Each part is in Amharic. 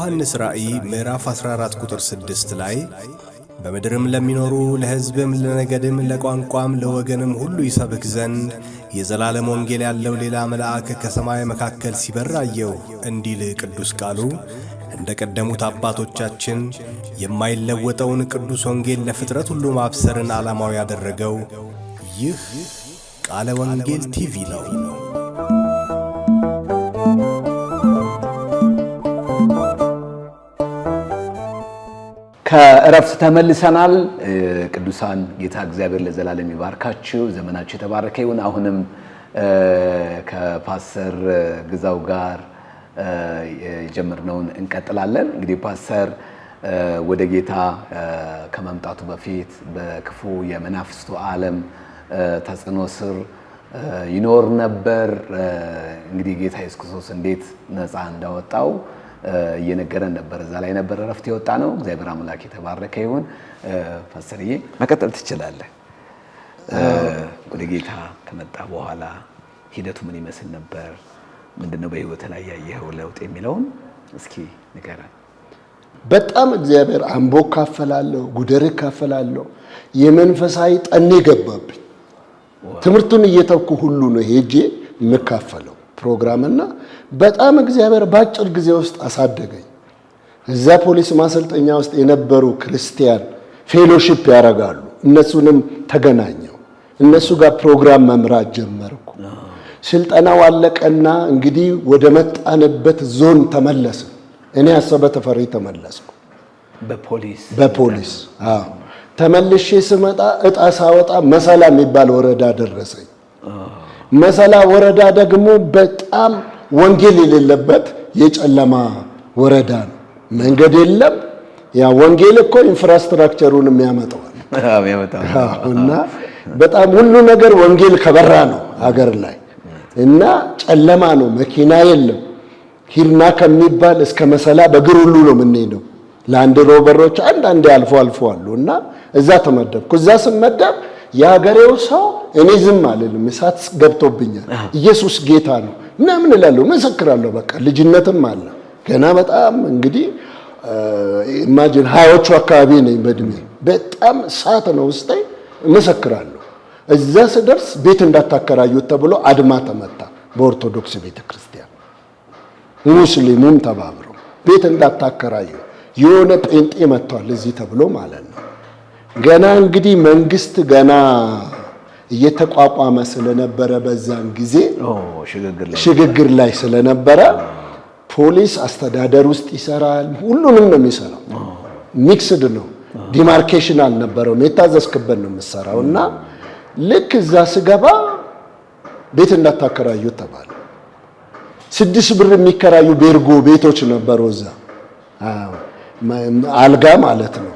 በዮሐንስ ራእይ ምዕራፍ 14 ቁጥር 6 ላይ በምድርም ለሚኖሩ ለሕዝብም ለነገድም ለቋንቋም ለወገንም ሁሉ ይሰብክ ዘንድ የዘላለም ወንጌል ያለው ሌላ መልአክ ከሰማይ መካከል ሲበር አየሁ እንዲል ቅዱስ ቃሉ እንደ ቀደሙት አባቶቻችን የማይለወጠውን ቅዱስ ወንጌል ለፍጥረት ሁሉ ማብሰርን ዓላማው ያደረገው ይህ ቃለ ወንጌል ቲቪ ነው። ከእረፍት ተመልሰናል። ቅዱሳን ጌታ እግዚአብሔር ለዘላለም ይባርካችሁ፣ ዘመናችሁ የተባረከ ይሁን። አሁንም ከፓስተር ግዛው ጋር የጀመርነውን እንቀጥላለን። እንግዲህ ፓስተር ወደ ጌታ ከመምጣቱ በፊት በክፉ የመናፍስቱ ዓለም ተጽዕኖ ስር ይኖር ነበር። እንግዲህ ጌታ ኢየሱስ ክርስቶስ እንዴት ነፃ እንዳወጣው እየነገረን ነበር። እዛ ላይ ነበር እረፍት የወጣ ነው። እግዚአብሔር አምላክ የተባረከ ይሁን። ፓስተርዬ መቀጠል ትችላለህ። ወደ ጌታ ከመጣ በኋላ ሂደቱ ምን ይመስል ነበር? ምንድነው በህይወት ላይ ያየኸው ለውጥ የሚለውን እስኪ ንገረን። በጣም እግዚአብሔር አምቦ ካፈላለሁ፣ ጉደር ካፈላለሁ፣ የመንፈሳዊ ጠኔ ገባብኝ። ትምህርቱን እየተውኩ ሁሉ ነው ሄጄ የምካፈለው ፕሮግራምና በጣም እግዚአብሔር ባጭር ጊዜ ውስጥ አሳደገኝ። እዛ ፖሊስ ማሰልጠኛ ውስጥ የነበሩ ክርስቲያን ፌሎሺፕ ያደርጋሉ። እነሱንም ተገናኘው። እነሱ ጋር ፕሮግራም መምራት ጀመርኩ። ስልጠናው አለቀና እንግዲህ ወደ መጣንበት ዞን ተመለሰ። እኔ አሰበ ተፈሪ ተመለስኩ። በፖሊስ ተመልሼ ስመጣ እጣ ሳወጣ መሰላ የሚባል ወረዳ ደረሰኝ። መሰላ ወረዳ ደግሞ በጣም ወንጌል የሌለበት የጨለማ ወረዳ ነው። መንገድ የለም። ያ ወንጌል እኮ ኢንፍራስትራክቸሩን የሚያመጣው እና በጣም ሁሉ ነገር ወንጌል ከበራ ነው አገር ላይ እና ጨለማ ነው። መኪና የለም። ሂርና ከሚባል እስከ መሰላ በእግር ሁሉ ነው የምንሄደው። ላንድ ሮቨሮች አንዳንዴ አልፎ አሉ እና እዛ ተመደብኩ። እዛ ስመደብ የሀገሬው ሰው እኔ ዝም አልልም፣ እሳት ገብቶብኛል። ኢየሱስ ጌታ ነው ምናምን እላለሁ፣ መሰክራለሁ። በቃ ልጅነትም አለ ገና በጣም እንግዲህ ኢማጂን ሃዮቹ አካባቢ ነኝ በእድሜ። በጣም እሳት ነው ውስጤ፣ መሰክራለሁ። እዛ ስደርስ ቤት እንዳታከራዩት ተብሎ አድማ ተመታ በኦርቶዶክስ ቤተክርስቲያን። ሙስሊሙም ተባብሮ ቤት እንዳታከራዩ የሆነ ጴንጤ መጥቷል እዚህ ተብሎ ማለት ነው። ገና እንግዲህ መንግስት ገና እየተቋቋመ ስለነበረ በዛን ጊዜ ሽግግር ላይ ስለነበረ ፖሊስ አስተዳደር ውስጥ ይሰራል፣ ሁሉንም ነው የሚሰራው። ሚክስድ ነው፣ ዲማርኬሽን አልነበረውም። የታዘዝክበት ነው የምትሰራው እና ልክ እዛ ስገባ ቤት እንዳታከራዩ ተባለ። 6 ብር የሚከራዩ ቤርጎ ቤቶች ነበሩ እዛ፣ አልጋ ማለት ነው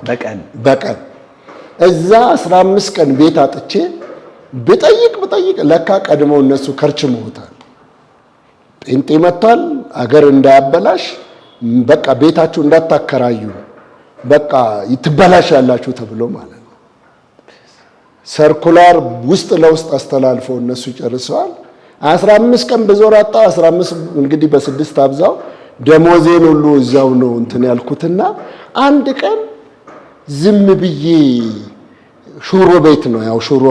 በቀን እዛ 15 ቀን ቤት አጥቼ ብጠይቅ ለካ ቀድመው እነሱ ከርችመውታል። ጴንጤ መጥቷል አገር እንዳያበላሽ በቃ ቤታችሁ እንዳታከራዩ በቃ ይትበላሻላችሁ ተብሎ ማለት ነው። ሰርኩላር ውስጥ ለውስጥ አስተላልፈው እነሱ ጨርሰዋል። 15 ቀን በዞር አጣው። 15 እንግዲህ በ6 አብዛው ደሞዜን ሁሉ እዛው ነው እንትን ያልኩትና አንድ ቀን ዝም ብዬ ሹሮ ቤት ነው ያው ሹሮ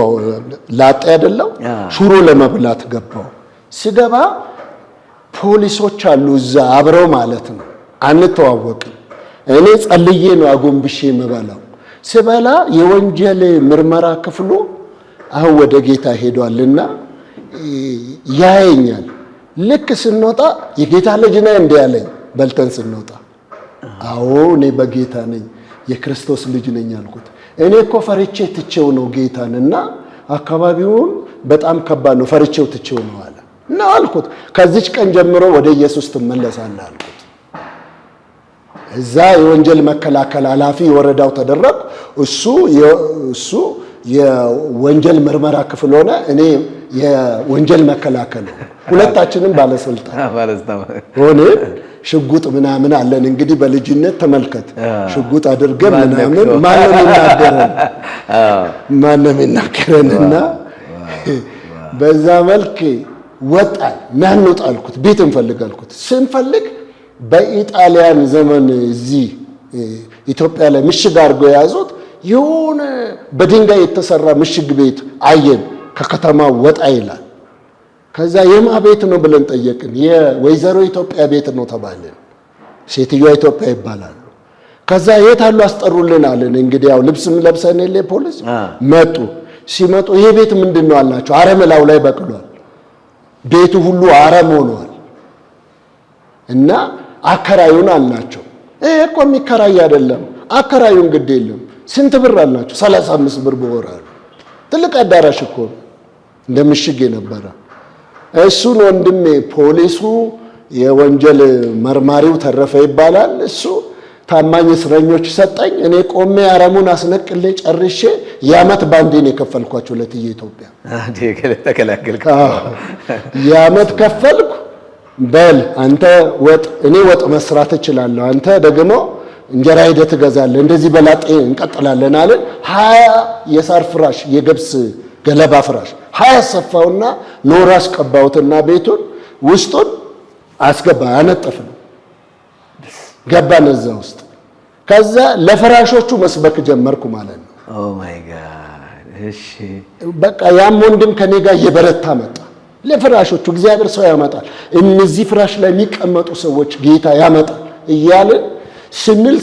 ላጤ አይደለም ሹሮ ለመብላት ገባው። ስገባ ፖሊሶች አሉ እዛ አብረው ማለት ነው። አንተዋወቅም። እኔ ጸልዬ ነው አጎንብሼ መበላው። ስበላ የወንጀል ምርመራ ክፍሉ አሁን ወደ ጌታ ሄዷልና ያየኛል። ልክ ስንወጣ የጌታ ልጅ ነህ እንደ ያለኝ በልተን ስንወጣ አዎ እኔ በጌታ ነኝ የክርስቶስ ልጅ ነኝ አልኩት። እኔ እኮ ፈርቼ ትቼው ነው ጌታንና አካባቢውን በጣም ከባድ ነው ፈርቼው ትቼው ነው አለ እና አልኩት ከዚች ቀን ጀምሮ ወደ ኢየሱስ ትመለሳለህ አልኩት። እዛ የወንጀል መከላከል ኃላፊ ወረዳው ተደረገ። እሱ የወንጀል ምርመራ ክፍል ሆነ፣ እኔ የወንጀል መከላከል ሁለታችንም ባለስልጣን ሆነ። ሽጉጥ ምናምን አለን እንግዲህ በልጅነት ተመልከት ሽጉጥ አድርገን ምናምን ማንም ይናገረንና በዛ መልክ ወጣ። ማን ነው ጣልኩት ቤት እንፈልጋልኩት ስንፈልግ በኢጣሊያን ዘመን እዚህ ኢትዮጵያ ላይ ምሽግ አድርገው የያዙት የሆነ በድንጋይ የተሰራ ምሽግ ቤት አየን። ከከተማው ወጣ ይላል። ከዛ የማ ቤት ነው ብለን ጠየቅን። የወይዘሮ ኢትዮጵያ ቤት ነው ተባልን። ሴትዮዋ ኢትዮጵያ ይባላሉ። ከዛ የት አሉ አስጠሩልን አለን። እንግዲህ ያው ልብስም ለብሰን የለ ፖሊስ መጡ። ሲመጡ ይሄ ቤት ምንድነው አልናቸው። አረም ላው ላይ በቅሏል። ቤቱ ሁሉ አረም ሆኗል። እና አከራዩን አልናቸው። ይሄ እኮ የሚከራይ አይደለም፣ አከራዩን ግድ የለም። ስንት ብር አልናቸው። 35 ብር በወር አሉ። ትልቅ አዳራሽ እኮ እንደ ምሽግ የነበረ እሱን ወንድሜ ፖሊሱ የወንጀል መርማሪው ተረፈ ይባላል። እሱ ታማኝ እስረኞች ሰጠኝ። እኔ ቆሜ አረሙን አስነቅሌ ጨርሼ የዓመት ባንዴን የከፈልኳቸው ለትዬ ኢትዮጵያ ተከላከልክ። የዓመት ከፈልኩ። በል አንተ ወጥ እኔ ወጥ መስራት እችላለሁ፣ አንተ ደግሞ እንጀራ ሄደህ ትገዛለህ፣ እንደዚህ በላጤ እንቀጥላለን አለን። 20 የሳር ፍራሽ የገብስ ገለባ ፍራሽ 20 ሰፋውና ኖራ አስቀባውትና ቤቱን ውስጡን አስገባ አነጠፍን። ገባን እዛ ውስጥ። ከዛ ለፍራሾቹ መስበክ ጀመርኩ ማለት ነው። ኦ ማይ ጋድ። እሺ በቃ ያም ወንድም ከኔ ጋር እየበረታ መጣ። ለፍራሾቹ እግዚአብሔር ሰው ያመጣል፣ እነዚህ ፍራሽ ላይ የሚቀመጡ ሰዎች ጌታ ያመጣል እያልን ስንል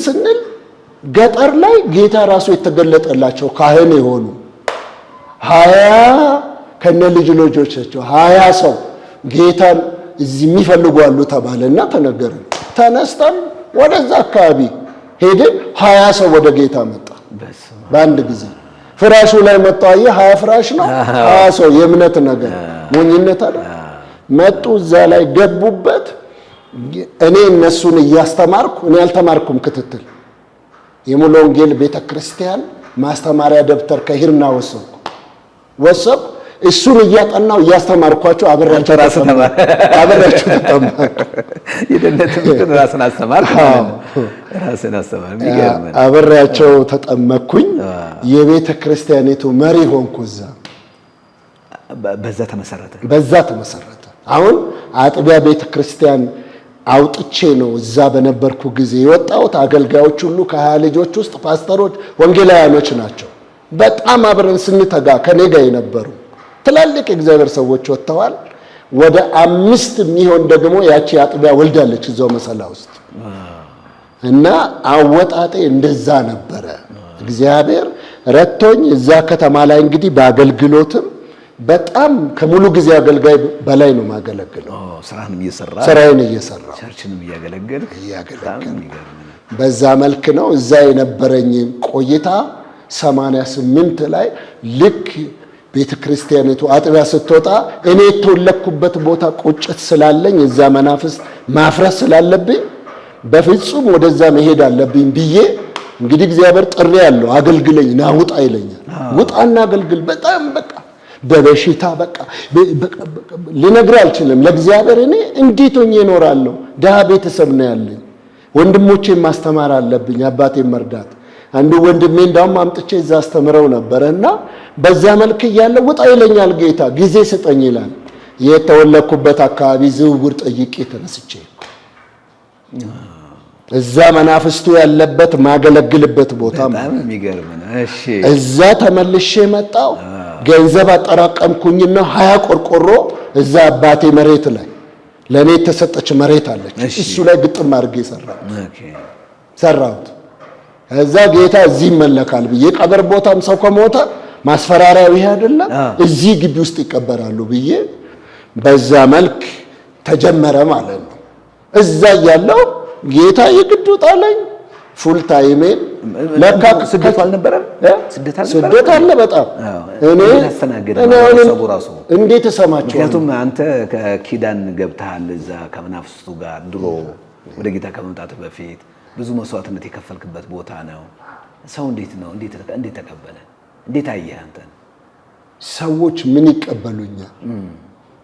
ገጠር ላይ ጌታ ራሱ የተገለጠላቸው ካህን የሆኑ 20 ከነ ልጅ ልጆቻቸው 20 ሰው ጌታን እዚህ የሚፈልጉ አሉ ተባለና ተነገረን። ተነስተን ወደዛ አካባቢ ሄድን። 20 ሰው ወደ ጌታ መጣ በአንድ ጊዜ። ፍራሹ ላይ መጣው። 20 ፍራሽ ነው 20 ሰው። የእምነት ነገር ሞኝነት አለ። መጡ፣ እዛ ላይ ገቡበት። እኔ እነሱን እያስተማርኩ እኔ አልተማርኩም። ክትትል የሙሉ ወንጌል ቤተክርስቲያን ማስተማሪያ ደብተር ከሂርና ወሰብኩ። እሱን እያጠናው እያስተማርኳቸው አብሬያቸው ተጠመቅኩ። የደነትም ራስን አስተማርኩ ራስን አስተማርኩ። አብሬያቸው ተጠመቅኩኝ። የቤተ ክርስቲያኒቱ መሪ ሆንኩ። በዛ ተመሰረተ። አሁን አጥቢያ ቤተ ክርስቲያን አውጥቼ ነው እዛ በነበርኩ ጊዜ የወጣሁት። አገልጋዮች ሁሉ ከ20 ልጆች ውስጥ ፓስተሮች፣ ወንጌላውያኖች ናቸው። በጣም አብረን ስንተጋ ከኔ ጋር የነበሩ ትላልቅ እግዚአብሔር ሰዎች ወጥተዋል። ወደ 5 የሚሆን ደግሞ ያቺ አጥቢያ ወልዳለች እዛው መሰላ ውስጥ። እና አወጣጤ እንደዛ ነበረ። እግዚአብሔር ረቶኝ እዛ ከተማ ላይ እንግዲህ በአገልግሎትም በጣም ከሙሉ ጊዜ አገልጋይ በላይ ነው ማገለግለው። ስራዬን እየሰራ ቸርችንም እያገለገልክ በዛ መልክ ነው። እዛ የነበረኝ ቆይታ 88 ላይ ልክ ቤተክርስቲያኒቱ አጥቢያ ስትወጣ እኔ የተወለኩበት ቦታ ቁጭት ስላለኝ እዛ መናፍስት ማፍረስ ስላለብኝ በፍጹም ወደዛ መሄድ አለብኝ ብዬ እንግዲህ እግዚአብሔር ጥሪ ያለው አገልግለኝ ና ውጣ ይለኛል። ውጣና አገልግል። በጣም በቃ በበሽታ በቃ ልነግርህ አልችልም። ለእግዚአብሔር እኔ እንዴት ሆኜ እኖራለሁ? ደሃ ቤተሰብ ነው ያለኝ። ወንድሞቼን ማስተማር አለብኝ፣ አባቴን መርዳት። አንዱ ወንድሜ እንዳውም አምጥቼ እዛ አስተምረው ነበርና በዛ መልክ እያለ ውጣ ይለኛል ጌታ። ጊዜ ስጠኝ ይላል። የተወለኩበት አካባቢ ዝውውር ጠይቄ ተነስቼ እዛ መናፍስቱ ያለበት ማገለግልበት ቦታ በጣም የሚገርም ነው። እሺ እዛ ተመልሼ መጣው። ገንዘብ አጠራቀምኩኝና 20 ቆርቆሮ እዛ አባቴ መሬት ላይ ለኔ የተሰጠች መሬት አለች። እሱ ላይ ግጥም አድርጌ ሰራሁት። እዛ ጌታ እዚህ ይመለካል ብዬ ቀብር ቦታም ሰው ከሞተ ማስፈራሪያው ይሄ አይደለም እዚህ ግቢ ውስጥ ይቀበራሉ ብዬ በዛ መልክ ተጀመረ ማለት ነው። እዛ ያለው ጌታ የግድ ጣለኝ። ፉል ታይሜን ለካ ስደት አልነበረም። ስደት አለ በጣም እኔ እንዴት እሰማቸው። ምክንያቱም አንተ ከኪዳን ገብተሃል እዛ ከመናፍስቱ ጋር ድሮ ወደ ጌታ ከመምጣት በፊት ብዙ መስዋዕትነት የከፈልክበት ቦታ ነው። ሰው እንዴት ተቀበለ? እንዴት አየህ አንተ? ሰዎች ምን ይቀበሉኛል?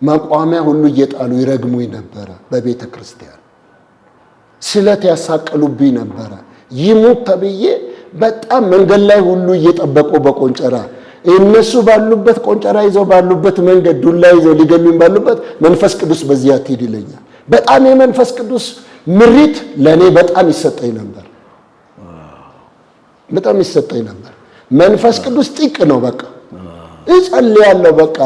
ማቋሚያ ሁሉ እየጣሉ ይረግሙኝ ነበረ። በቤተ ክርስቲያን ስለት ያሳቀሉብኝ ነበረ። ይሙት ተብዬ በጣም መንገድ ላይ ሁሉ እየጠበቁ በቆንጨራ እነሱ ባሉበት ቆንጨራ ይዘው ባሉበት መንገድ ዱላ ይዘው ሊገሉኝ ባሉበት መንፈስ ቅዱስ በዚያ አትሂድ ይለኛል። በጣም የመንፈስ ቅዱስ ምሪት ለኔ በጣም ይሰጠኝ ነበር። በጣም ይሰጠኝ ነበር። መንፈስ ቅዱስ ጥቅ ነው። በቃ እጸልያለሁ። በቃ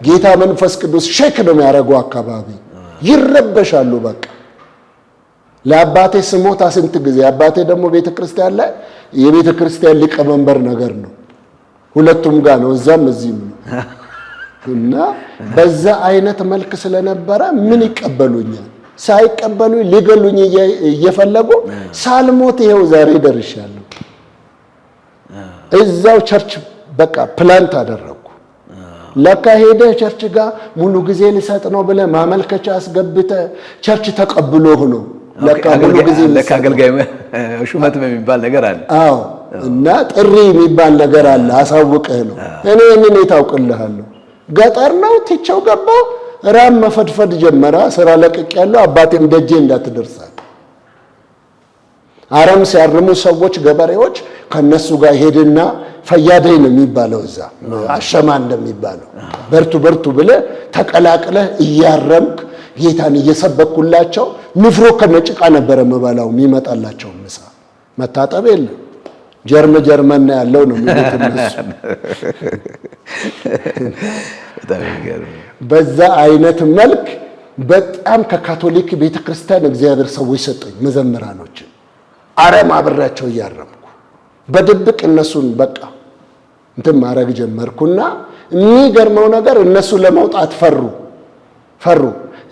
ጌታ መንፈስ ቅዱስ ሼክ ነው የሚያደርገው። አካባቢ ይረበሻሉ። በቃ ለአባቴ ስሞታ ስንት ጊዜ አባቴ ደግሞ ቤተክርስቲያን ላይ የቤተክርስቲያን ሊቀመንበር ነገር ነው። ሁለቱም ጋር ነው፣ እዛም እዚህም ነው። እና በዛ አይነት መልክ ስለነበረ ምን ይቀበሉኛል? ሳይቀበሉኝ ሊገሉኝ እየፈለጉ ሳልሞት ይሄው ዛሬ ደርሻለሁ። እዛው ቸርች በቃ ፕላንት አደረኩ። ለካ ሄደ ቸርች ጋር ሙሉ ጊዜ ሊሰጥ ነው ብለ ማመልከቻ አስገብተ ቸርች ተቀብሎ ሆኖ ለካ ሙሉ ጊዜ ለካ አገልጋይ ሹመት የሚባል ነገር አለ። አዎ እና ጥሪ የሚባል ነገር አለ። አሳውቀህ ነው እኔ ምን ታውቅልሃለሁ። ገጠር ነው ትቼው ገባው። ራም መፈድፈድ ጀመረ። ስራ ለቅቅ ያለው አባቴም ደጄ እንዳትደርሳል። አረም ሲያርሙ ሰዎች ገበሬዎች ከነሱ ጋር ሄድና ፈያደይ ነው የሚባለው እዛ አሸማ እንደሚባለው በርቱ በርቱ ብለ ተቀላቅለ እያረምክ ጌታን እየሰበኩላቸው ንፍሮ ከነጭቃ ነበር መባላው የሚመጣላቸው ምሳ መታጠብ የለም። ጀርመን ያለው ነው የሚሉት እነሱ። በዛ አይነት መልክ በጣም ከካቶሊክ ቤተክርስቲያን እግዚአብሔር ሰዎች ሰጠኝ፣ መዘምራኖች። አረም አብሬያቸው እያረምኩ በድብቅ እነሱን በቃ እንትን ማድረግ ጀመርኩና የሚገርመው ነገር እነሱ ለመውጣት ፈሩ።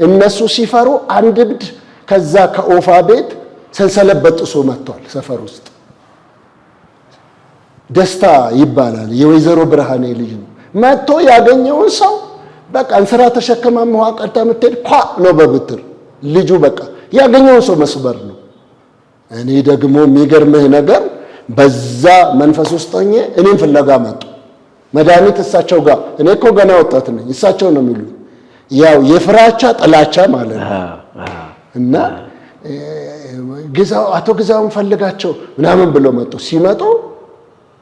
እነሱ ሲፈሩ አንድ እብድ ከዛ ከኦፋ ቤት ሰንሰለት በጥሶ መጥቷል። ሰፈር ውስጥ ደስታ ይባላል የወይዘሮ ብርሃኔ ልጅ ነው። መጥቶ ያገኘውን ሰው በቃ እንስራ ተሸከማ መዋቀርታ የምትሄድ ኳ ነው በብትር ልጁ በቃ ያገኘውን ሰው መስበር ነው። እኔ ደግሞ የሚገርምህ ነገር በዛ መንፈስ ውስጥ ሆኜ እኔን ፍለጋ መጡ። መድኃኒት እሳቸው ጋር እኔ እኮ ገና ወጣት ነኝ፣ እሳቸው ነው የሚሉኝ። ያው የፍራቻ ጥላቻ ማለት ነው። እና አቶ ግዛውን ፈልጋቸው ምናምን ብለው መጡ። ሲመጡ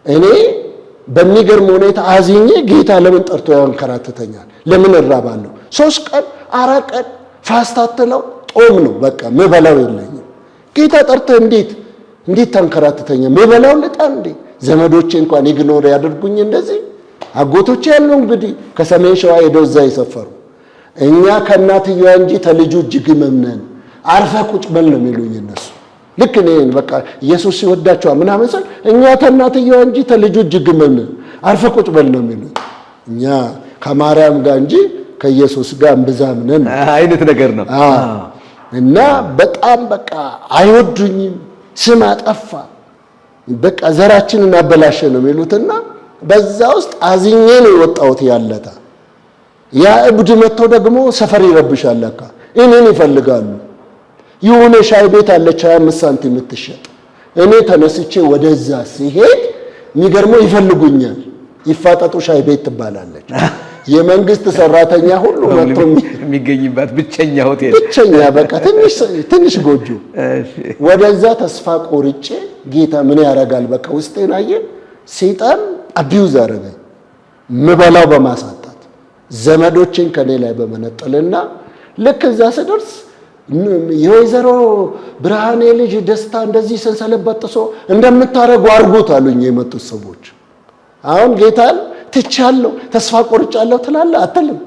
እኔ በሚገርም ሁኔታ አዝኜ ጌታ ለምን ጠርቶ ያንከራተተኛል? ለምን እራባለሁ? 3 ቀን 4 ቀን ፋስታትለው ጦም ነው በቃ ምበላው የለኝም። ጌታ ጠርቶ እንዴት ታንከራተተኛ? ምበላው ልጣ እንዴ? ዘመዶቼ እንኳን ኢግኖር ያደርጉኝ እንደዚህ። አጎቶቼ ያለው እንግዲህ ከሰሜን ሸዋ ሄደው እዛ ይሰፈሩ። እኛ ከእናትየዋ እንጂ ተልጁ እጅግ መምነን አርፈ ቁጭ በል ነው የሚሉኝ እነሱ። ልክ እኔን በቃ ኢየሱስ ሲወዳቸዋል ምናምን ስል እኛ ከእናትየዋ እንጂ ተልጁ እጅግ መምነን አርፈ ቁጭ በል ነው የሚሉኝ። እኛ ከማርያም ጋር እንጂ ከኢየሱስ ጋር እምብዛም ነን አይነት ነገር ነው። እና በጣም በቃ አይወዱኝም። ስም አጠፋ በቃ ዘራችንን አበላሸ ነው የሚሉትና በዛ ውስጥ አዝኜ ነው የወጣሁት። ያለታ ያ እብድ መጥቶ ደግሞ ሰፈር ይረብሻል። ለካ እኔን ይፈልጋሉ። የሆነ ሻይ ቤት አለች 25 ሳንቲም የምትሸጥ። እኔ ተነስቼ ወደዛ ሲሄድ የሚገርመው ይፈልጉኛል። ይፋጠጡ ሻይ ቤት ትባላለች። የመንግስት ሰራተኛ ሁሉ መጥቶ የሚገኝባት ብቸኛ ሆቴል፣ ብቸኛ በቃ ትንሽ ጎጆ። ወደዛ ተስፋ ቆርጬ ጌታ ምን ያደርጋል በቃ ውስጤን አየ። ሰይጣን አቢዩዝ አደረገኝ። ምበላው በማሳጣት ዘመዶችን ከኔ ላይ በመነጠልና ልክ እዛ ስደርስ የወይዘሮ ብርሃኔ ልጅ ደስታ እንደዚህ ሰንሰለት በጥሶ እንደምታረጉ አርጉት አሉኝ የመጡት ሰዎች። አሁን ጌታን ትቻለሁ ተስፋ ቆርጫለሁ ትላለህ አትልም?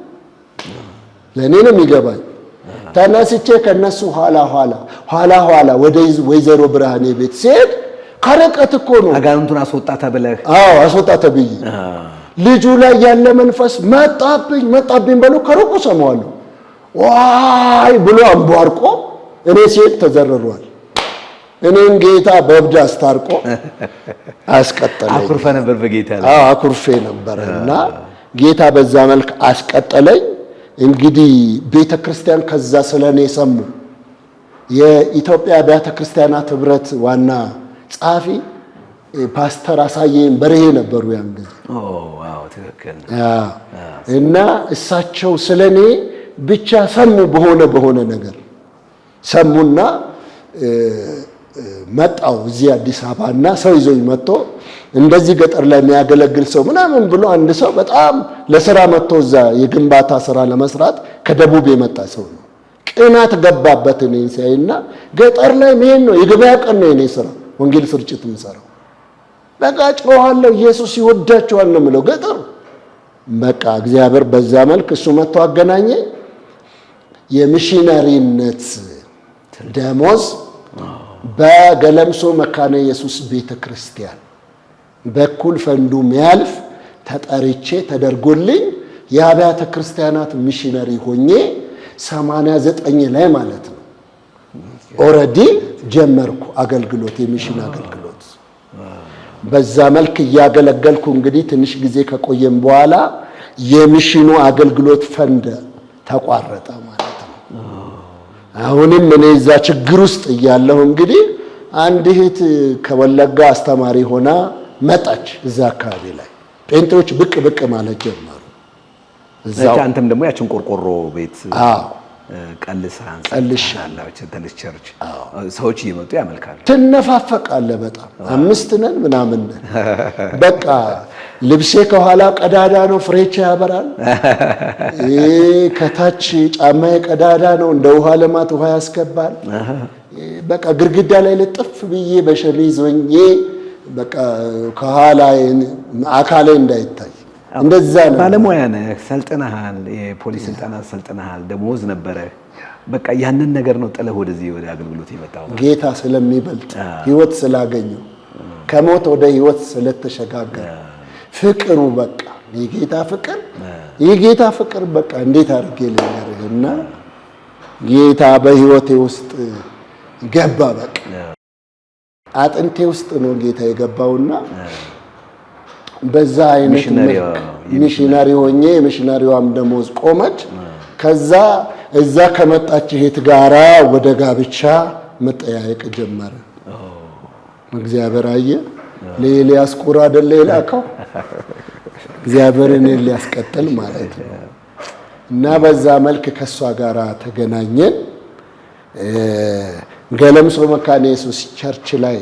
ለኔ ነው የሚገባኝ። ተነስቼ ከነሱ ኋላ ወደ ወይዘሮ ብርሃኔ ቤት ሲሄድ ከርቀት እኮ ነው አጋንንቱን አስወጣ ተብለህ። አዎ አስወጣ ተብዬ ልጁ ላይ ያለ መንፈስ መጣብኝ ብሎ ከሩቁ ሰማዋለሁ። ዋይ ብሎ አንቧርቆ እኔ ሲሄድ ተዘረሯል። እኔን ጌታ በእብድ አስታርቆ አስቀጠለኝ። አኩርፈ ነበር በጌታ ላይ። አዎ አኩርፌ ነበርና ጌታ በዛ መልክ አስቀጠለኝ። እንግዲህ ቤተክርስቲያን ከዛ ስለኔ ሰሙ። የኢትዮጵያ አብያተ ክርስቲያናት ህብረት ዋና ጸሐፊ ፓስተር አሳየን በርሄ ነበሩ ያን ጊዜ። ዋው ትክክል። እና እሳቸው ስለኔ ብቻ ሰሙ። በሆነ ነገር ሰሙና መጣው እዚህ አዲስ አበባና ሰው ይዞኝ መጥቶ እንደዚህ ገጠር ላይ የሚያገለግል ሰው ምናምን ብሎ አንድ ሰው በጣም ለሥራ መጥቶ እዛ የግንባታ ሥራ ለመስራት ከደቡብ የመጣ ሰው ነው። ቅናት ገባበት እኔን ሲያይና ገጠር ላይ መሄድ ነው የገበያ ቀን ነው የኔ ስራ ወንጌል ስርጭት የምሰራው በቃ ጮኻለሁ ኢየሱስ ይወዳቸዋል ነው የምለው ገጠር በቃ እግዚአብሔር በዛ መልክ እሱ መጥቶ አገናኘኝ የሚሽነሪነት ደሞዝ በገለምሶ መካነ ኢየሱስ ቤተክርስቲያን በኩል ፈንዱ ሚያልፍ ተጠርቼ ተደርጎልኝ የአብያተ ክርስቲያናት ሚሽነሪ ሆኜ 89 ላይ ማለት ነው ኦሬዲ ጀመርኩ አገልግሎት የሚሽን አገልግሎት በዛ መልክ ያገለገልኩ እንግዲህ ትንሽ ጊዜ ከቆየም በኋላ የሚሽኑ አገልግሎት ፈንድ ተቋረጠ ማለት ነው አሁንም እኔ እዛ ችግር ውስጥ እያለሁ እንግዲህ አንድ እህት ከወለጋ አስተማሪ ሆና መጣች እዛ አካባቢ ላይ ጴንጤዎች ብቅ ማለት ጀመሩ እዛው አንተም ደግሞ ያችን ቆርቆሮ ቤት ቀልሻለሁ ተልሽ ቸርች ሰዎች እየመጡ ያመልካሉ ትነፋፈቃለህ በጣም 5 ነን ምናምን በቃ ልብሴ ከኋላ ቀዳዳ ነው ፍሬቻ ያበራል ከታች ጫማዬ ቀዳዳ ነው እንደ ውሃ ለማት ውሃ ያስገባል በቃ ግርግዳ ላይ ልጥፍ ብዬ በሸሚዝ ሆኜ በቃ ከኋላ አካሌ እንዳይታይ እንደዛ ነው ባለሙያ ነህ ሰልጥነሃል የፖሊስ ስልጠና ሰልጥነሃል ደሞዝ ነበረ በቃ ያንን ነገር ነው ጥለህ ወደዚህ ወደ አገልግሎት የመጣው ጌታ ስለሚበልጥ ህይወት ስላገኘው ከሞት ወደ ህይወት ስለተሸጋገረ ፍቅሩ በቃ የጌታ ፍቅር በቃ እንዴት አድርጌ ልንገርህና ጌታ በህይወቴ ውስጥ ገባ በቃ አጥንቴ ውስጥ ነው ጌታ የገባውና በዛ አይነት ሚሽነሪ ሆኜ ሚሽነሪዋም ደሞዝ ቆመች ከዛ እዛ ከመጣች እህት ጋራ ወደ ጋብቻ መጠያየቅ ጀመረ እግዚአብሔር አየ ለኤልያስ ቁራ አይደለ የላከው እግዚአብሔርን ሊያስቀጥል ማለት ነው እና በዛ መልክ ከሷ ጋራ ተገናኘን ገለምሶ መካነ ኢየሱስ ቸርች ላይ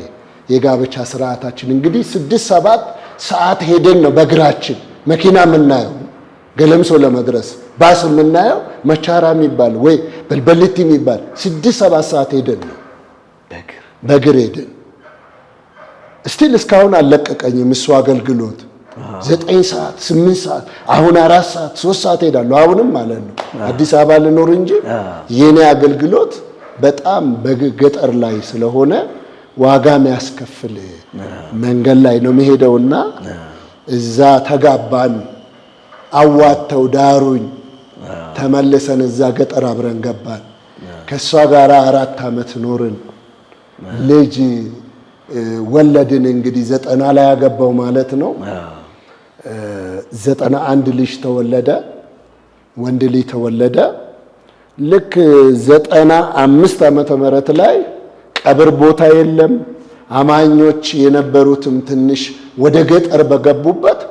የጋብቻ ስርዓታችን እንግዲህ 6-7 ሰዓት ሄደን ነው በእግራችን መኪና የምናየው ገለምሶ ለመድረስ ባስ የምናየው መቻራ የሚባል ወይ በልበልቲ የሚባል 6-7 ሰዓት ሄደን ነው በእግር ሄደን እስቲል እስካሁን አለቀቀኝም እሱ አገልግሎት 9 ሰዓት 8 ሰዓት አሁን 4 ሰዓት 3 ሰዓት ሄዳለሁ አሁንም ማለት ነው አዲስ አበባ ልኖር እንጂ የኔ አገልግሎት በጣም በገጠር ላይ ስለሆነ ዋጋ የሚያስከፍል መንገድ ላይ ነው መሄደውና እዛ ተጋባን አዋተው ዳሩኝ ተመለሰን እዛ ገጠር አብረን ገባን ከሷ ጋራ 4 አመት ኖርን ልጅ ወለድን እንግዲህ 90 ላይ ያገባው ማለት ነው 91 ልጅ ተወለደ ወንድ ልጅ ተወለደ ልክ 95 ዓመተ ምህረት ላይ ቀብር ቦታ የለም አማኞች የነበሩትም ትንሽ ወደ ገጠር በገቡበት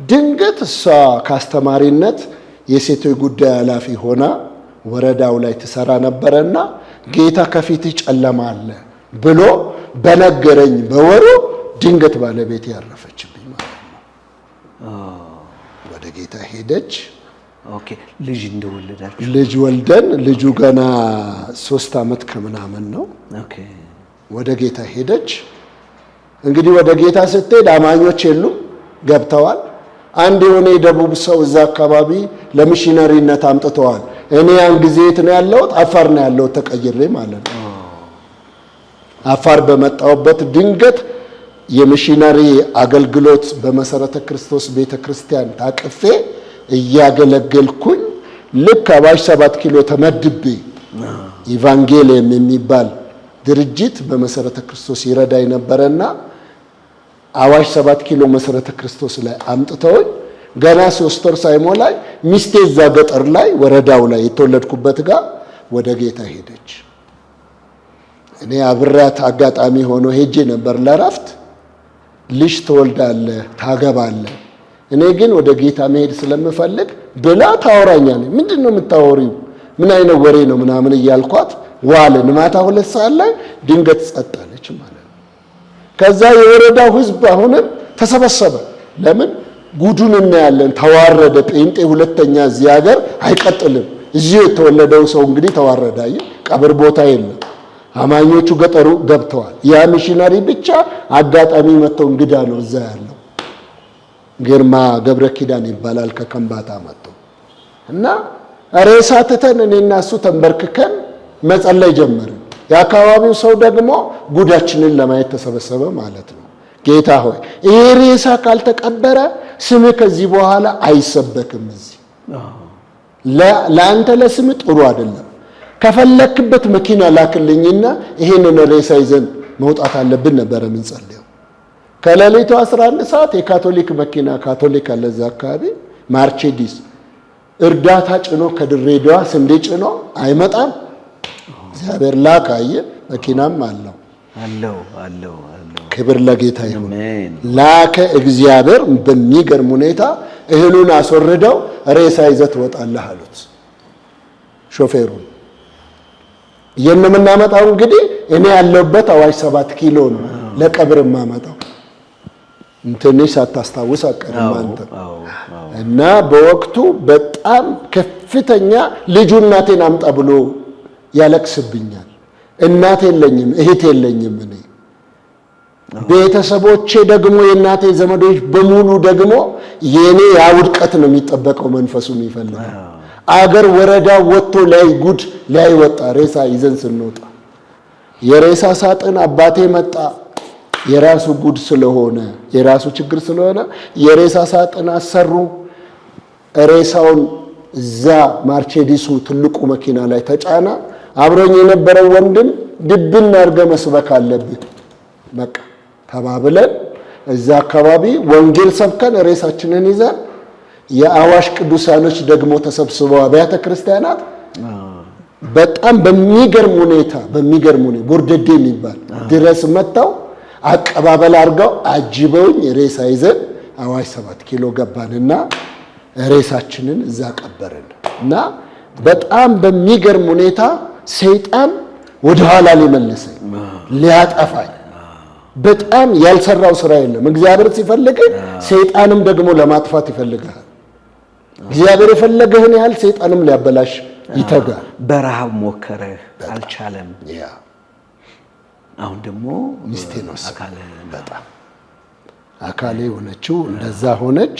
ድንገት እሷ ካስተማሪነት የሴቶች ጉዳይ ኃላፊ ሆና ወረዳው ላይ ትሰራ ነበርና ጌታ ከፊት ጨለማ አለ ብሎ በነገረኝ በወሩ ድንገት ባለቤት ያረፈችብኝ ማለት ነው ወደ ጌታ ሄደች ኦኬ ልጅ እንደወለዳች ልጅ ወልደን ልጁ ገና 3 አመት ከምናምን ነው ኦኬ ወደ ጌታ ሄደች እንግዲህ ወደ ጌታ ስትሄድ አማኞች የሉም ገብተዋል አንድ የሆነ የደቡብ ሰው እዛ አካባቢ ለሚሽነሪነት አምጥተዋል እኔ ያን ጊዜ የት ነው ያለሁት አፋር ነው ያለሁት ተቀይሬ ማለት ነው አፋር በመጣውበት ድንገት የሚሽነሪ አገልግሎት በመሰረተ ክርስቶስ ቤተክርስቲያን ታቅፌ እያገለገልኩኝ ልክ አዋሽ 7 ኪሎ ተመድቤ ኢቫንጌሊየም የሚባል ድርጅት በመሰረተ ክርስቶስ ይረዳይ ነበርና አዋሽ 7 ኪሎ መሰረተ ክርስቶስ ላይ አምጥተውኝ ገና 3 ወር ሳይሞላኝ ሚስቴ እዛ ገጠር ላይ ወረዳው ላይ የተወለድኩበት ጋር ወደ ጌታ ሄደች እኔ አብራት አጋጣሚ ሆኖ ሄጄ ነበር ለራፍት ልጅ ተወልዳለህ ታገባለህ እኔ ግን ወደ ጌታ መሄድ ስለምፈልግ ብላ ታወራኛለች ምንድነው የምታወሪው ምን አይነት ወሬ ነው ምናምን እያልኳት ዋልን ማታ 2 ሰዓት ላይ ድንገት ጸጣለች ማለት ነው ከዛ የወረዳው ህዝብ አሁንም ተሰበሰበ ለምን ጉዱን እናያለን ተዋረደ ጴንጤ ሁለተኛ እዚህ ሀገር አይቀጥልም እዚሁ የተወለደው ሰው እንግዲህ ተዋረዳየ። ቀብር ቦታ የለም። አማኞቹ ገጠሩ ገብተዋል። ያ ሚሽነሪ ብቻ አጋጣሚ መጥተው እንግዳ ነው እዛ ያለው ግርማ ገብረ ኪዳን ይባላል ከከምባታ መጥቶ እና ሬሳ ትተን እኔና እሱ ተንበርክከን መጸለይ ጀመርን። የአካባቢው ሰው ደግሞ ጉዳችንን ለማየት ተሰበሰበ ማለት ነው። ጌታ ሆይ ይሄ ሬሳ ካልተቀበረ ስም ከዚህ በኋላ አይሰበክም። እዚህ ለአንተ ለስም ጥሩ አይደለም። ከፈለክበት መኪና ላክልኝና ይሄንን ሬሳ ይዘን መውጣት አለብን ነበር የምንጸልየው። ከሌሊቱ 11 ሰዓት የካቶሊክ መኪና ካቶሊክ አለ እዛ አካባቢ ማርቼዲስ እርዳታ ጭኖ ከድሬዳዋ ስንዴ ጭኖ አይመጣም። እግዚአብሔር ላካየ መኪናም አለው። ክብር ለጌታ ይሁን። ላከ እግዚአብሔር በሚገርም ሁኔታ እህሉን አስወርደው ሬሳ ይዘህ ትወጣለህ አሉት ሾፌሩን። የምናመጣው እንግዲህ እኔ ያለሁበት አዋሽ 7 ኪሎ ነው ለቀብር የማመጣው። ትንሽ ሳታስታውስ አቀርም አንተ እና በወቅቱ በጣም ከፍተኛ ልጁ እናቴን አምጣ ብሎ ያለቅስብኛል። እናት የለኝም፣ እህት የለኝም። እኔ ቤተሰቦቼ ደግሞ የእናቴ ዘመዶች በሙሉ ደግሞ የኔ ያውድቀት ነው የሚጠበቀው። መንፈሱን ይፈልጋል። አገር ወረዳ ወጥቶ ላይ ጉድ ላይ ወጣ። ሬሳ ይዘን ስንወጣ የሬሳ ሳጥን አባቴ መጣ። የራሱ ጉድ ስለሆነ የራሱ ችግር ስለሆነ የሬሳ ሳጥን አሰሩ። ሬሳውን እዛ ማርቼዲሱ ትልቁ መኪና ላይ ተጫና። አብሮኝ የነበረው ወንድም ድብን አድርገ መስበክ አለብህ በቃ ተባብለን እዛ አካባቢ ወንጌል ሰብከን ሬሳችንን ይዘን የአዋሽ ቅዱሳኖች ደግሞ ተሰብስበው አብያተ ክርስቲያናት በጣም በሚገርም ሁኔታ ቦርደዴ የሚባል ድረስ መጥተው አቀባበል አድርገው አጅበውኝ ሬሳ ይዘን አዋሽ 7 ኪሎ ገባንና ሬሳችንን እዛ ቀበርን። እና በጣም በሚገርም ሁኔታ ሰይጣን ወደ ኋላ ሊመልሰኝ ሊያጠፋኝ በጣም ያልሰራው ስራ የለም። እግዚአብሔር ሲፈልግ ሰይጣንም ደግሞ ለማጥፋት ይፈልጋል። እግዚአብሔር የፈለገህን ያህል ሰይጣንም ሊያበላሽ ይተጋል። በረሃብ ሞከረህ አልቻለም። አሁን ደግሞ ሚስቴ ነው በጣም አካሌ ሆነችው። እንደዛ ሆነች።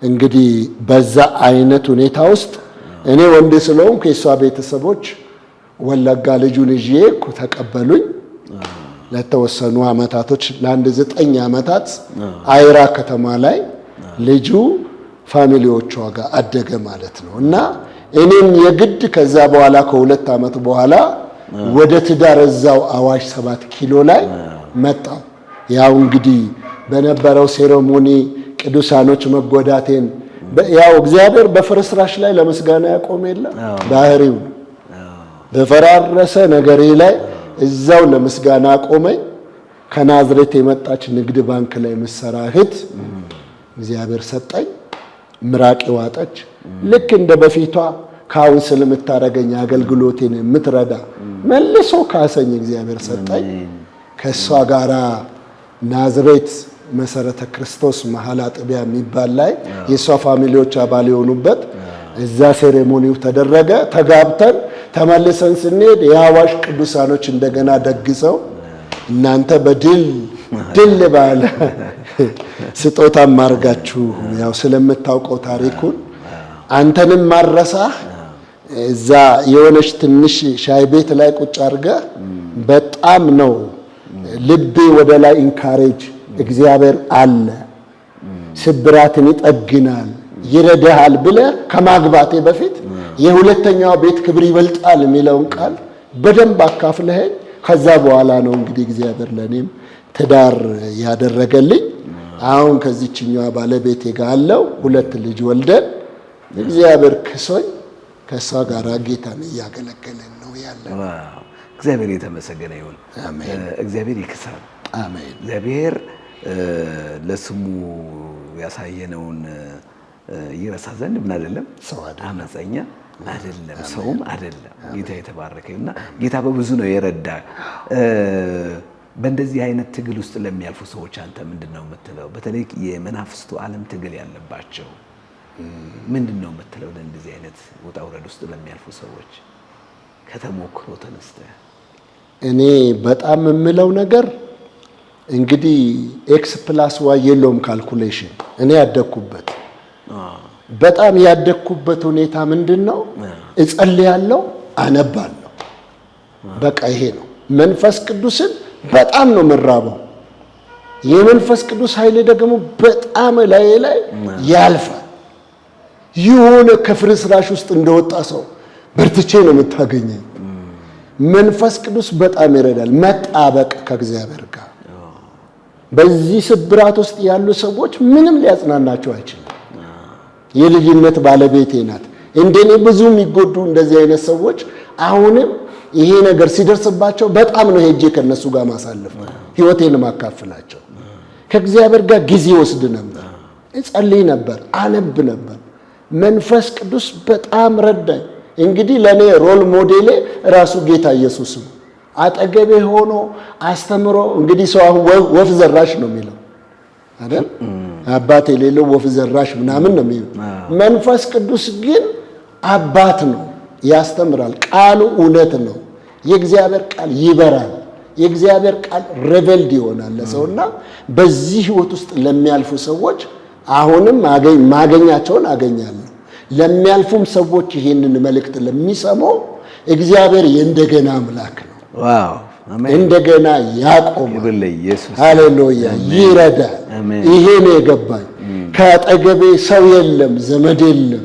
እንግዲህ በዛ አይነት ሁኔታ ውስጥ እኔ ወንድ ስለሆንኩ የሷ ቤተሰቦች ወለጋ ልጁን ይዤ ተቀበሉኝ። ለተወሰኑ አመታቶች ለአንድ 9 አመታት አይራ ከተማ ላይ ልጁ ፋሚሊዎቿ ጋር አደገ ማለት ነው። እና እኔም የግድ ከዛ በኋላ ከ2 አመት በኋላ ወደ ትዳር እዛው አዋሽ 7 ኪሎ ላይ መጣው። ያው እንግዲህ በነበረው ሴሬሞኒ ቅዱሳኖች መጎዳቴን ያው እግዚአብሔር በፍርስራሽ ላይ ለምስጋና ያቆም የለ ባህሪው በፈራረሰ ነገሬ ላይ እዛው ለምስጋና አቆመኝ። ከናዝሬት የመጣች ንግድ ባንክ ላይ መሰራ እህት እግዚአብሔር ሰጠኝ። ምራቅ ዋጠች። ልክ እንደ በፊቷ ካውንስል የምታረገኝ አገልግሎቴን የምትረዳ መልሶ ካሰኝ እግዚአብሔር ሰጠኝ። ከሷ ጋራ ናዝሬት መሰረተ ክርስቶስ መሐላ ጥቢያ የሚባል ላይ የሷ ፋሚሊዎች አባል የሆኑበት እዛ ሴሬሞኒው ተደረገ። ተጋብተን ተመልሰን ስንሄድ የአዋሽ ቅዱሳኖች እንደገና ደግሰው እናንተ በድል ባለ ስጦታም ማርጋችሁ ያው ስለምታውቀው ታሪኩን አንተንም ማረሳህ እዛ የሆነች ትንሽ ሻይ ቤት ላይ ቁጭ አድርገህ በጣም ነው ልቤ ወደ ላይ ኢንካሬጅ እግዚአብሔር አለ ስብራትን ይጠግናል ይረዳሃል ብለህ ከማግባቴ በፊት የሁለተኛው ቤት ክብር ይበልጣል የሚለውን ቃል በደንብ አካፍለኸኝ ከዛ በኋላ ነው እንግዲህ እግዚአብሔር ለኔም ትዳር ያደረገልኝ። አሁን ከዚህኛዋ ባለቤቴ ጋር አለው 2 ልጅ ወልደን እግዚአብሔር ክሶኝ ከሷ ጋር ጌታን እያገለገለን ነው ያለው። እግዚአብሔር የተመሰገነ ይሁን። አሜን። እግዚአብሔር ይክሳል። አሜን። እግዚአብሔር ለስሙ ያሳየነውን ይረሳ ዘንድ ምን አይደለም ሰው አይደለም፣ አመፀኛ አይደለም፣ ሰውም አይደለም። ጌታ የተባረከ ይሁንና ጌታ በብዙ ነው የረዳ። በእንደዚህ አይነት ትግል ውስጥ ለሚያልፉ ሰዎች አንተ ምንድነው የምትለው? በተለይ የመናፍስቱ ዓለም ትግል ያለባቸው ምንድነው የምትለው ለእንደዚህ አይነት ውጣ ውረድ ውስጥ ለሚያልፉ ሰዎች ከተሞክሮ ተነስተ? እኔ በጣም የምለው ነገር እንግዲህ x+y የለውም ካልኩሌሽን። እኔ ያደኩበት በጣም ያደኩበት ሁኔታ ምንድነው? እጸልያለሁ፣ አነባለሁ። በቃ ይሄ ነው። መንፈስ ቅዱስን በጣም ነው መራበው። የመንፈስ ቅዱስ ኃይል ደግሞ በጣም ላይ ያልፋል። የሆነ ከፍርስራሽ ውስጥ እንደወጣ ሰው በርትቼ ነው የምታገኘኝ። መንፈስ ቅዱስ በጣም ይረዳል። መጣበቅ ከእግዚአብሔር ጋር በዚህ ስብራት ውስጥ ያሉ ሰዎች ምንም ሊያጽናናቸው አይችልም። የልጅነት ባለቤቴ ናት። እንደኔ ብዙ የሚጎዱ እንደዚህ አይነት ሰዎች አሁንም ይሄ ነገር ሲደርስባቸው በጣም ነው ሄጄ ከነሱ ጋር ማሳለፍ ህይወቴን ማካፈላቸው። ከእግዚአብሔር ጋር ጊዜ ወስድ ነበር፣ እጸልይ ነበር፣ አነብ ነበር። መንፈስ ቅዱስ በጣም ረዳኝ። እንግዲህ ለኔ ሮል ሞዴሌ ራሱ ጌታ ኢየሱስ ነው። አጠገቤ ሆኖ አስተምሮ እንግዲህ ሰው አሁን ወፍ ዘራሽ ነው የሚለው አይደል? አባት የሌለው ወፍ ዘራሽ ምናምን ነው የሚለው። መንፈስ ቅዱስ ግን አባት ነው፣ ያስተምራል። ቃሉ እውነት ነው። የእግዚአብሔር ቃል ይበራል። የእግዚአብሔር ቃል ሬቨልድ ይሆናል ለሰውና በዚህ ህይወት ውስጥ ለሚያልፉ ሰዎች አሁንም ማገኛቸውን አገኛለሁ። ለሚያልፉም ሰዎች ይሄንን መልእክት ለሚሰሙ እግዚአብሔር የእንደገና አምላክ ነው። ዋው አሜን። እንደገና ያቆማል። ሃሌሉያ። ይረዳል። ይሄ ነው የገባኝ። ከአጠገቤ ሰው የለም፣ ዘመድ የለም።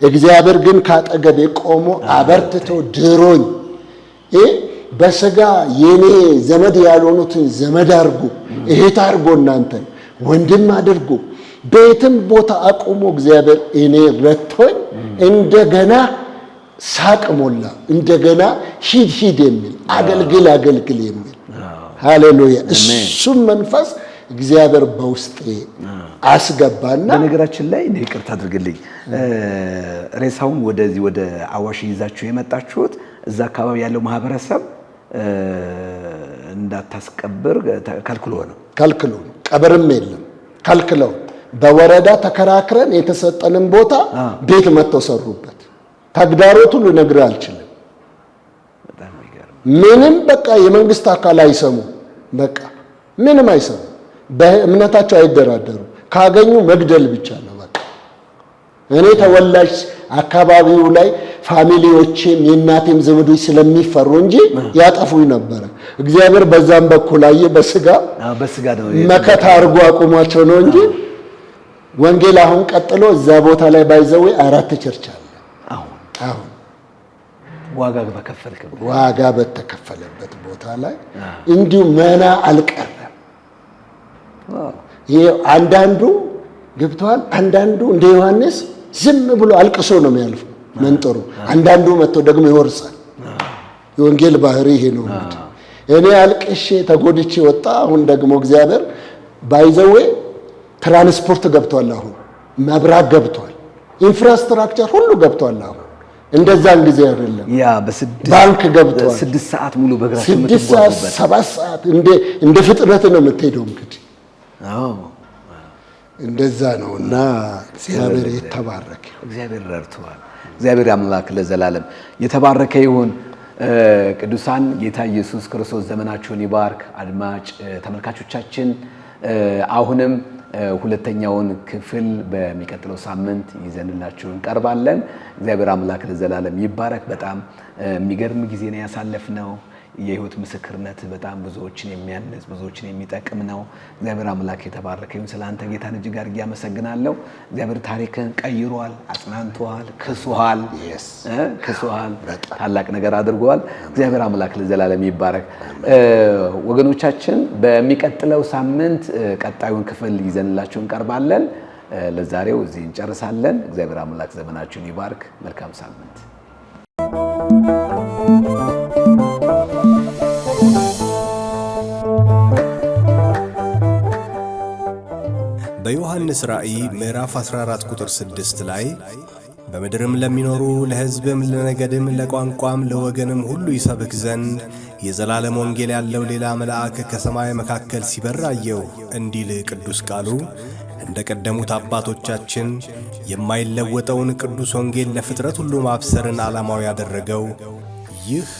እግዚአብሔር ግን ከአጠገቤ ቆሞ አበርትቶ ድሮኝ በስጋ የኔ ዘመድ ያልሆኑትን ዘመድ አድርጎ እህት አድርጎ እናንተን ወንድም አድርጎ ቤትም ቦታ አቁሞ እግዚአብሔር እኔ ረድቶኝ እንደገና ሳቅ ሞላ። እንደገና ሂድ የሚል አገልግል የሚል ሃሌሉያ። እሱም መንፈስ እግዚአብሔር በውስጤ አስገባና በነገራችን ላይ ይቅርታ አድርግልኝ፣ ሬሳውን ወደዚህ ወደ አዋሽ ይዛችሁ የመጣችሁት እዛ አካባቢ ያለው ማህበረሰብ እንዳታስቀብር ከልክሎ ነው። ቀብርም የለም ከልክለው በወረዳ ተከራክረን የተሰጠንን ቦታ ቤት መጥተው ሰሩበት። ተግዳሮቱን ልነግርህ አልችልም። ምንም በቃ የመንግስት አካል አይሰሙ፣ በቃ ምንም አይሰሙ። በእምነታቸው አይደራደሩ። ካገኙ መግደል ብቻ ነው በቃ። እኔ ተወላጅ አካባቢው ላይ ፋሚሊዎቼም የእናቴም ዘመዶች ስለሚፈሩ እንጂ ያጠፉኝ ነበረ። እግዚአብሔር በዛም በኩል አየ። በስጋ ነው መከታ አድርጎ አቁሟቸው ነው እንጂ ወንጌል አሁን ቀጥሎ እዛ ቦታ ላይ ባይዘው 4 ቸርች አለ። አሁን ዋጋ በተከፈለበት ቦታ ላይ እንዲሁ መና አልቀረም። ይሄ አንዳንዱ ገብቷል። አንዳንዱ እንደ ዮሐንስ ዝም ብሎ አልቅሶ ነው የሚያልፈው መንጠሩ። አንዳንዱ መጥቶ ደግሞ ይወርሳል። የወንጌል ባህሪ ይሄ ነው። እኔ አልቅሼ ተጎድቼ ወጣ። አሁን ደግሞ እግዚአብሔር ባይዘው ትራንስፖርት ገብቷል። አሁን መብራት ገብቷል። ኢንፍራስትራክቸር ሁሉ ገብቷል። አሁን እንደዛን ጊዜ አይደለም። ባንክ ገብቷል። 6 ሰዓት ሙሉ በእግራችሁ 6 ሰዓት 7 ሰዓት እንደ ፍጥነት ነው የምትሄደው። እንግዲህ እንደዛ ነውና እግዚአብሔር የተባረከ እግዚአብሔር ረድቷል። እግዚአብሔር አምላክ ለዘላለም የተባረከ ይሁን። ቅዱሳን ጌታ ኢየሱስ ክርስቶስ ዘመናችሁን ይባርክ። አድማጭ ተመልካቾቻችን አሁንም ሁለተኛውን ክፍል በሚቀጥለው ሳምንት ይዘንላችሁ እንቀርባለን። እግዚአብሔር አምላክ ለዘላለም ይባረክ። በጣም የሚገርም ጊዜ ነው ያሳለፍነው። የህይወት ምስክርነት በጣም ብዙዎችን የሚያነጽ ብዙዎችን የሚጠቅም ነው። እግዚአብሔር አምላክ የተባረከ ይሁን። ስለአንተ ጌታን እጅግ አድርጌ አመሰግናለሁ። እግዚአብሔር ታሪክን ቀይሯል፣ አጽናንቷል፣ ክሷል፣ ታላቅ ነገር አድርጓል። እግዚአብሔር አምላክ ለዘላለም ይባረክ። ወገኖቻችን በሚቀጥለው ሳምንት ቀጣዩን ክፍል ይዘንላችሁ እንቀርባለን። ለዛሬው እዚህ እንጨርሳለን። እግዚአብሔር አምላክ ዘመናችሁን ይባርክ። መልካም ሳምንት። በዮሐንስ ራእይ ምዕራፍ 14 ቁጥር 6 ላይ በምድርም ለሚኖሩ ለሕዝብም ለነገድም ለቋንቋም ለወገንም ሁሉ ይሰብክ ዘንድ የዘላለም ወንጌል ያለው ሌላ መልአክ ከሰማይ መካከል ሲበር አየሁ እንዲል ቅዱስ ቃሉ እንደ ቀደሙት አባቶቻችን የማይለወጠውን ቅዱስ ወንጌል ለፍጥረት ሁሉ ማብሰርን ዓላማው ያደረገው ይህ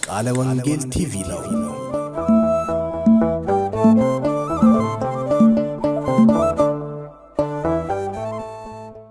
ቃለ ወንጌል ቲቪ ነው።